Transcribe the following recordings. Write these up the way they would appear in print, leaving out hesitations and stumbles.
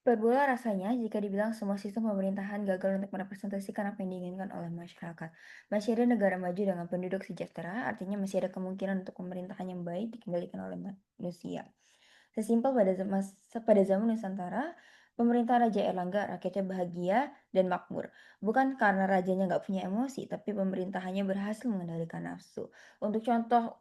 Berbeda rasanya jika dibilang semua sistem pemerintahan gagal untuk merepresentasikan apa yang diinginkan oleh masyarakat. Masih ada negara maju dengan penduduk sejahtera, artinya masih ada kemungkinan untuk pemerintahan yang baik dikendalikan oleh manusia. Sesimpel pada zaman Nusantara, pemerintah Raja Erlangga rakyatnya bahagia dan makmur. Bukan karena rajanya nggak punya emosi, tapi pemerintahannya berhasil mengendalikan nafsu. Untuk contoh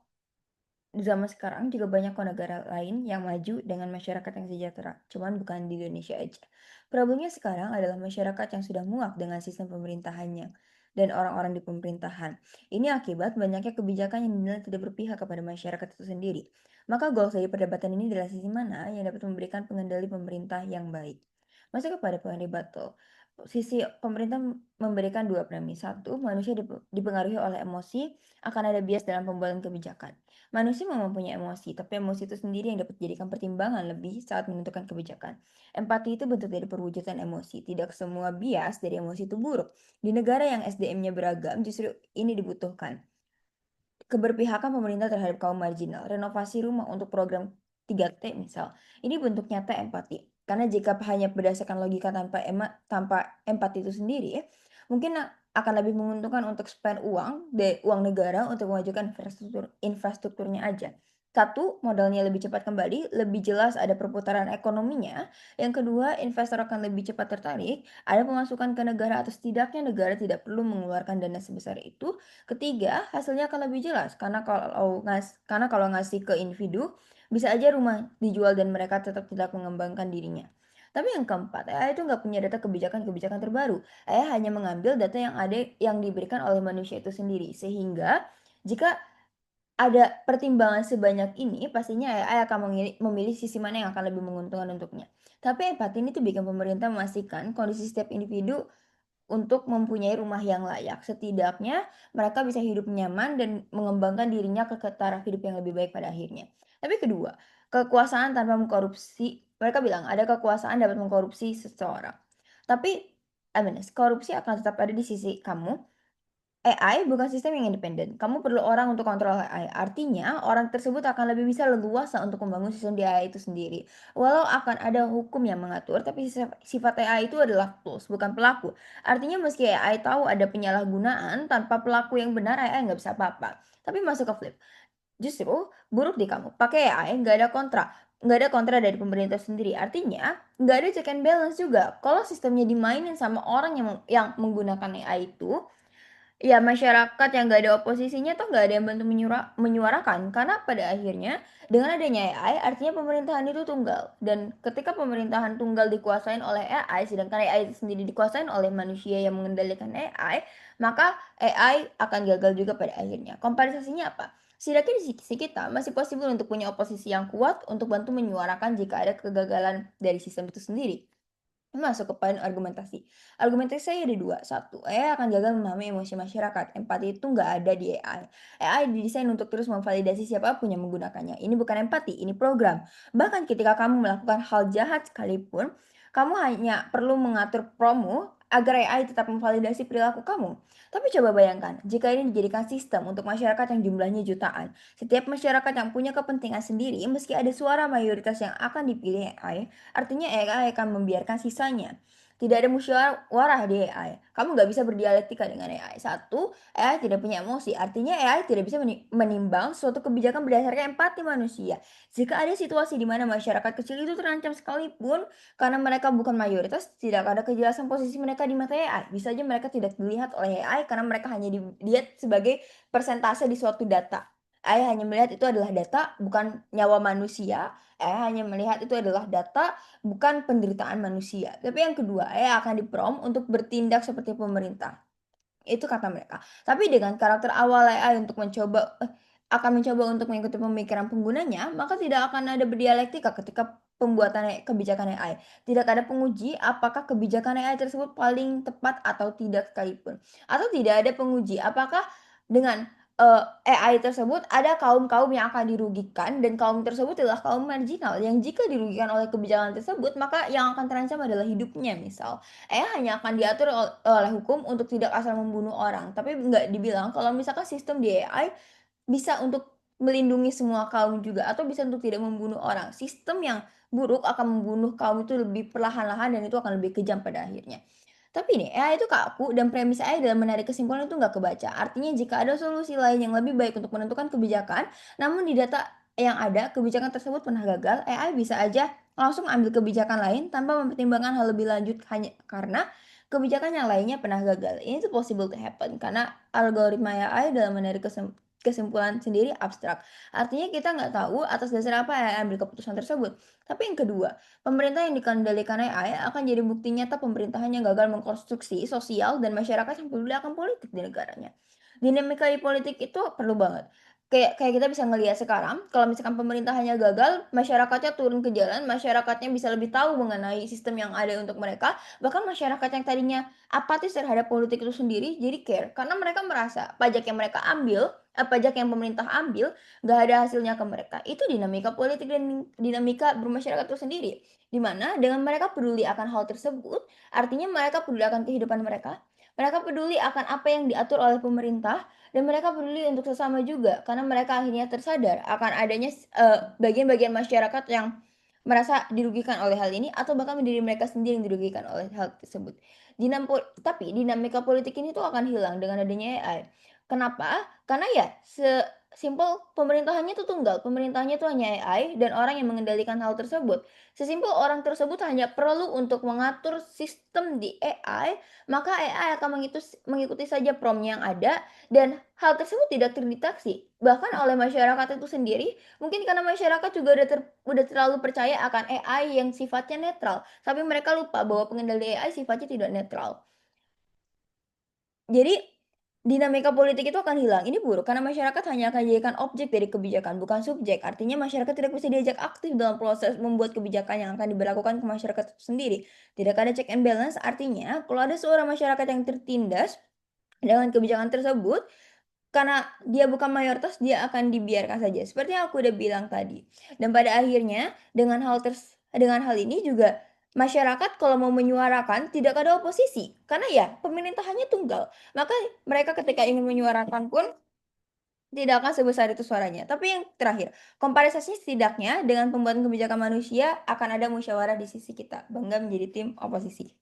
di zaman sekarang juga banyak kok negara lain yang maju dengan masyarakat yang sejahtera, cuman bukan di Indonesia aja. Problemnya sekarang adalah masyarakat yang sudah muak dengan sistem pemerintahannya dan orang-orang di pemerintahan. Ini akibat banyaknya kebijakan yang dinilai tidak berpihak kepada masyarakat itu sendiri. Maka goals dari perdebatan ini adalah sisi mana yang dapat memberikan pengendali pemerintah yang baik. Masuk kepada poin rebuttal. Sisi pemerintah memberikan dua premis. Satu, manusia dipengaruhi oleh emosi, akan ada bias dalam pembuatan kebijakan. Manusia memang punya emosi, tapi emosi itu sendiri yang dapat dijadikan pertimbangan lebih saat menentukan kebijakan. Empati itu bentuk dari perwujudan emosi. Tidak semua bias dari emosi itu buruk. Di negara yang SDM-nya beragam, justru ini dibutuhkan. Keberpihakan pemerintah terhadap kaum marginal, renovasi rumah untuk program 3T misal. Ini bentuk nyata empati. Karena jika hanya berdasarkan logika tanpa empati itu sendiri, mungkin akan lebih menguntungkan untuk spend uang negara untuk memajukan infrastrukturnya aja. Satu, modalnya lebih cepat kembali, lebih jelas ada perputaran ekonominya. Yang kedua, investor akan lebih cepat tertarik, ada pemasukan ke negara atau setidaknya negara tidak perlu mengeluarkan dana sebesar itu. Ketiga, hasilnya akan lebih jelas karena kalau ngasih ke individu, bisa aja rumah dijual dan mereka tetap tidak mengembangkan dirinya. Tapi yang keempat, AI itu nggak punya data kebijakan-kebijakan terbaru. AI hanya mengambil data yang ada yang diberikan oleh manusia itu sendiri. Sehingga jika ada pertimbangan sebanyak ini, pastinya AI akan memilih sisi mana yang akan lebih menguntungkan untuknya. Tapi empati ini tuh bikin pemerintah memastikan kondisi setiap individu untuk mempunyai rumah yang layak. Setidaknya mereka bisa hidup nyaman dan mengembangkan dirinya ke taraf hidup yang lebih baik pada akhirnya. Tapi kedua, kekuasaan tanpa mengkorupsi, mereka bilang ada kekuasaan dapat mengkorupsi seseorang. Tapi, korupsi akan tetap ada di sisi kamu. AI bukan sistem yang independen. Kamu perlu orang untuk kontrol AI. Artinya, orang tersebut akan lebih bisa leluasa untuk membangun sistem di AI itu sendiri. Walau akan ada hukum yang mengatur, tapi sifat AI itu adalah tools, bukan pelaku. Artinya meski AI tahu ada penyalahgunaan, tanpa pelaku yang benar AI nggak bisa apa-apa. Tapi masuk ke flip. Justru buruk di kamu. Pakai AI nggak ada kontra dari pemerintah sendiri. Artinya nggak ada check and balance juga. Kalau sistemnya dimainin sama orang yang menggunakan AI itu, ya masyarakat yang nggak ada oposisinya tuh nggak ada yang bantu menyuarakan, karena pada akhirnya dengan adanya AI artinya pemerintahan itu tunggal, dan ketika pemerintahan tunggal dikuasain oleh AI sedangkan AI itu sendiri dikuasain oleh manusia yang mengendalikan AI, maka AI akan gagal juga pada akhirnya. Kompensasinya apa? Setidaknya di sisi kita masih possible untuk punya oposisi yang kuat untuk bantu menyuarakan jika ada kegagalan dari sistem itu sendiri. Masuk ke poin argumentasi. Argumentasi saya ada 2. Satu, AI akan gagal memahami emosi masyarakat. Empati itu nggak ada di AI. AI didesain untuk terus memvalidasi siapapun yang menggunakannya. Ini bukan empati, ini program. Bahkan ketika kamu melakukan hal jahat sekalipun, kamu hanya perlu mengatur promo agar AI tetap memvalidasi perilaku kamu. Tapi coba bayangkan, jika ini dijadikan sistem untuk masyarakat yang jumlahnya jutaan. Setiap masyarakat yang punya kepentingan sendiri, meski ada suara mayoritas yang akan dipilih AI, artinya AI akan membiarkan sisanya. Tidak ada musyawarah di AI. Kamu nggak bisa berdialektika dengan AI. Satu, AI tidak punya emosi. Artinya AI tidak bisa menimbang suatu kebijakan berdasarkan empati manusia. Jika ada situasi di mana masyarakat kecil itu terancam sekalipun karena mereka bukan mayoritas, tidak ada kejelasan posisi mereka di mata AI. Bisa saja mereka tidak dilihat oleh AI karena mereka hanya dilihat sebagai persentase di suatu data. AI hanya melihat itu adalah data, bukan nyawa manusia. AI hanya melihat itu adalah data, bukan penderitaan manusia. Tapi yang kedua, AI akan untuk bertindak seperti pemerintah. Itu kata mereka. Tapi dengan karakter awal AI akan mencoba untuk mengikuti pemikiran penggunanya, maka tidak akan ada berdialektika ketika pembuatan kebijakan AI. Tidak ada penguji apakah kebijakan AI tersebut paling tepat atau tidak sekalipun. Atau tidak ada penguji apakah dengan AI tersebut ada kaum-kaum yang akan dirugikan dan kaum tersebut adalah kaum marginal yang jika dirugikan oleh kebijakan tersebut maka yang akan terancam adalah hidupnya misal. Hanya akan diatur oleh hukum untuk tidak asal membunuh orang, tapi nggak dibilang kalau misalkan sistem di AI bisa untuk melindungi semua kaum juga atau bisa untuk tidak membunuh orang. Sistem yang buruk akan membunuh kaum itu lebih perlahan-lahan dan itu akan lebih kejam pada akhirnya. Tapi nih, AI itu kaku dan premis AI dalam menarik kesimpulan itu nggak kebaca. Artinya jika ada solusi lain yang lebih baik untuk menentukan kebijakan, namun di data yang ada, kebijakan tersebut pernah gagal, AI bisa aja langsung ambil kebijakan lain tanpa mempertimbangkan hal lebih lanjut hanya karena kebijakan yang lainnya pernah gagal. Ini tuh possible to happen karena algoritma AI dalam menarik kesimpulan sendiri abstrak. Artinya kita nggak tahu atas dasar apa AI ambil keputusan tersebut. Tapi yang kedua, pemerintah yang dikendalikan AI akan jadi bukti nyata pemerintahan yang gagal mengkonstruksi sosial dan masyarakat yang peduli akan politik di negaranya. Dinamika di politik itu perlu banget. Kayak kayak kita bisa ngelihat sekarang, kalau misalkan pemerintahannya gagal, masyarakatnya turun ke jalan, masyarakatnya bisa lebih tahu mengenai sistem yang ada untuk mereka, bahkan masyarakat yang tadinya apatis terhadap politik itu sendiri jadi care. Karena mereka merasa pajak yang mereka ambil, pajak yang pemerintah ambil, nggak ada hasilnya ke mereka. Itu dinamika politik dan dinamika bermasyarakat itu sendiri. Di mana dengan mereka peduli akan hal tersebut, artinya mereka peduli akan kehidupan mereka peduli akan apa yang diatur oleh pemerintah, dan mereka peduli untuk sesama juga. Karena mereka akhirnya tersadar akan adanya bagian-bagian masyarakat yang merasa dirugikan oleh hal ini atau bahkan diri mereka sendiri yang dirugikan oleh hal tersebut. Tapi dinamika politik ini tuh akan hilang dengan adanya AI. Kenapa? Karena ya sesimpel pemerintahannya itu tunggal, pemerintahannya itu hanya AI dan orang yang mengendalikan hal tersebut. Sesimpel orang tersebut hanya perlu untuk mengatur sistem di AI, maka AI akan mengikuti saja prompt yang ada dan hal tersebut tidak terdeteksi. Bahkan oleh masyarakat itu sendiri, mungkin karena masyarakat juga udah terlalu percaya akan AI yang sifatnya netral, tapi mereka lupa bahwa pengendali AI sifatnya tidak netral. Jadi, dinamika politik itu akan hilang. Ini buruk karena masyarakat hanya akan dijadikan objek dari kebijakan, bukan subjek. Artinya masyarakat tidak bisa diajak aktif dalam proses membuat kebijakan yang akan diberlakukan ke masyarakat itu sendiri. Tidak ada check and balance, artinya kalau ada seorang masyarakat yang tertindas dengan kebijakan tersebut, karena dia bukan mayoritas, dia akan dibiarkan saja, seperti yang aku udah bilang tadi. Dan pada akhirnya dengan hal ini juga masyarakat kalau mau menyuarakan tidak ada oposisi, karena ya pemerintahannya tunggal. Maka mereka ketika ingin menyuarakan pun tidak akan sebesar itu suaranya. Tapi yang terakhir, komparalisasi setidaknya dengan pembuatan kebijakan manusia akan ada musyawarah di sisi kita, bangga menjadi tim oposisi.